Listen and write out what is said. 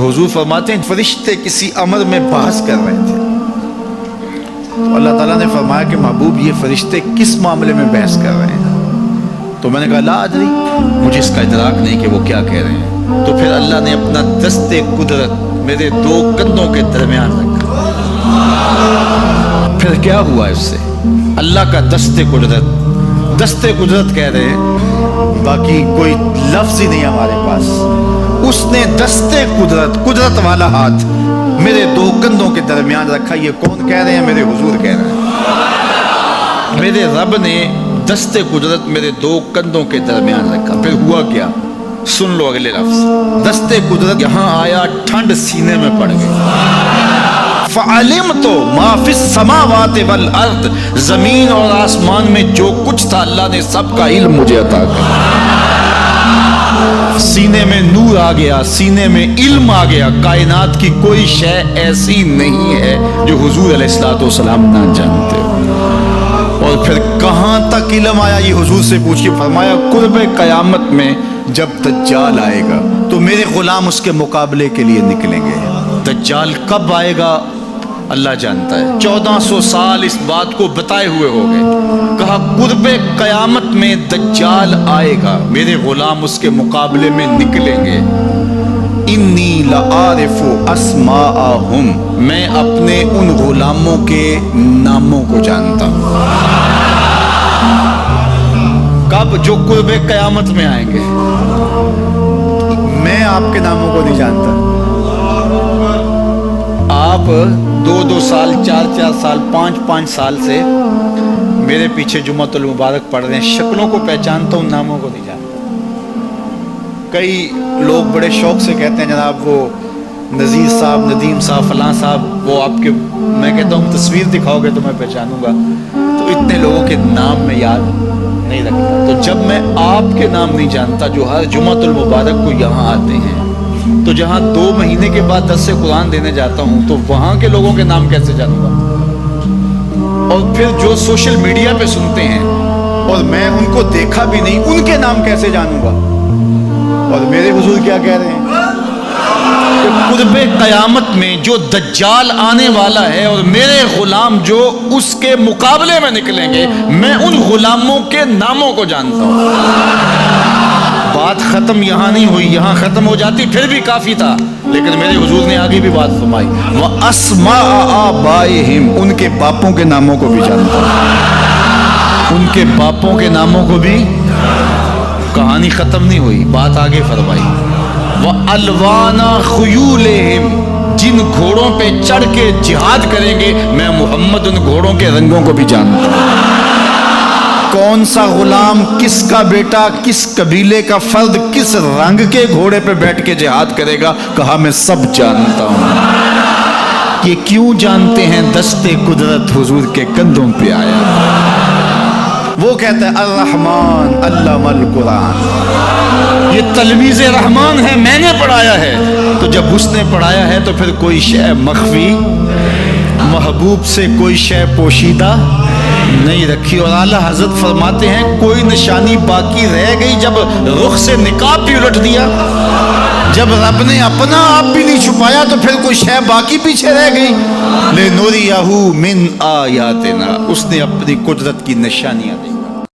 हुजूर फरमाते हैं फरिश्ते किसी अमर में बहस कर रहे थे, तो अल्लाह ताला ने फरमाया कि महबूब ये फरिश्ते किस मामले में बहस कर रहे हैं? तो मैंने कहा ला अदरी, मुझे इसका इदराक नहीं कि वो क्या कह रहे हैं। तो फिर अल्लाह ने अपना दस्ते कुदरत मेरे दो कंधों के दरमियान रखा। फिर क्या हुआ इससे? अल्लाह का दस्ते कुदरत कह रहे हैं, बाकी कोई लफ्ज ही नहीं हमारे पास। उसने दस्ते कुदरत वाला हाथ मेरे दो कंधों के दरमियान रखा। ये कौन कह रहे हैं? मेरे हुजूर कह रहे हैं। मेरे रब ने दस्ते कुदरत मेरे दो कंधों के दरमियान रखा। फिर हुआ क्या? सुन लो अगले लफ्ज। दस्ते कुदरत यहाँ आया, ठंड सीने में पड़ गई। फ़अलिम तो माफिस समावात वल अर्द, जमीन और आसमान में जो कुछ था अल्लाह ने सबका इल्म मुझे अता किया। सीने में नूर आ गया, सीने में इल्म आ गया। कायनात की कोई शय ऐसी नहीं है जो हुजूर अलैहिस्सलातु वस्सलाम ना जानते हो। और फिर कहां तक इल्म आया ये हुजूर से पूछिए। फरमाया कुर्बे क़यामत में जब दज्जाल आएगा तो मेरे गुलाम उसके मुकाबले के लिए निकलेंगे। दज्जाल कब आएगा अल्लाह जानता है। 1400 साल इस बात को बताए हुए हो गए। कहा कुर्बे क़यामत में दज्जाल आएगा, मेरे गुलाम उसके मुकाबले में निकलेंगे। इन्नी लआरिफु अस्माअहुम, मैं अपने उन गुलामों के नामों को जानता हूं। कब? जो कुर्बे क़यामत में आएंगे। मैं आपके नामों को नहीं जानता। आप 2-2 साल, 4-4 साल, 5-5 साल से मेरे पीछे जुम्मतुल मुबारक पढ़ रहे हैं। शक्लों को पहचानता हूं, नामों को नहीं जानता। कई लोग बड़े शौक से कहते हैं जनाब वो नज़ीर साहब, नदीम साहब, फलां साहब, वो आपके, मैं कहता हूँ तस्वीर दिखाओगे तो मैं पहचानूंगा। तो इतने लोगों के नाम में याद नहीं रखता। तो जब मैं आपके नाम नहीं जानता जो हर जुम्मतुल मुबारक को यहाँ आते हैं, तो जहाँ 2 महीने के बाद 10 से कुरान देने जाता हूँ, तो वहाँ के लोगों के नाम कैसे जानूंगा? और फिर जो सोशल मीडिया पे सुनते हैं और मैं उनको देखा भी नहीं, उनके नाम कैसे जानूंगा? और मेरे हुजूर क्या कह रहे हैं? कुर्बे क़यामत में जो दज्जाल आने वाला है और मेरे गुलाम जो उसके मुकाबले में निकलेंगे, मैं उन गुलामों के नामों को जानता हूं। बात खत्म यहां नहीं हुई, यहां खत्म हो जाती फिर भी काफी था, लेकिन मेरे हुजूर ने आगे भी बात फरमाई। व अस्मा आबाइहिम, उनके बापों के नामों को भी जानता हूं। उनके बापों के नामों को भी। कहानी खत्म नहीं हुई, बात आगे फरमाई। व अलवाना खुयूलेहिम, जिन घोड़ों पे चढ़ के जिहाद करेंगे मैं मोहम्मद उन घोड़ों के रंगों को भी जानता हूं। कौन सा गुलाम, किसका बेटा, किस कबीले का फर्द किस रंग के घोड़े पे बैठ के जिहाद करेगा? कहा मैं सब जानता हूं। ये क्यों जानते हैं? दस्ते कुदरत हुजूर के कंधों पे आया। वो कहता है अर्रहमान अल्लमल कुरान, ये तलमीज़े रहमान है, मैंने पढ़ाया है। तो जब उसने पढ़ाया है तो फिर कोई शय मख्फी, महबूब से कोई शय पोशीदा नहीं रखी। और आला हजरत फरमाते हैं कोई निशानी बाकी रह गई जब रुख से निकाब भी उलट दिया, जब रब ने अपना आप भी नहीं छुपाया तो फिर कोई शय बाकी पीछे रह गई। ले नूरियहू मिन आयातिना, उसने अपनी कुदरत की निशानियां दी।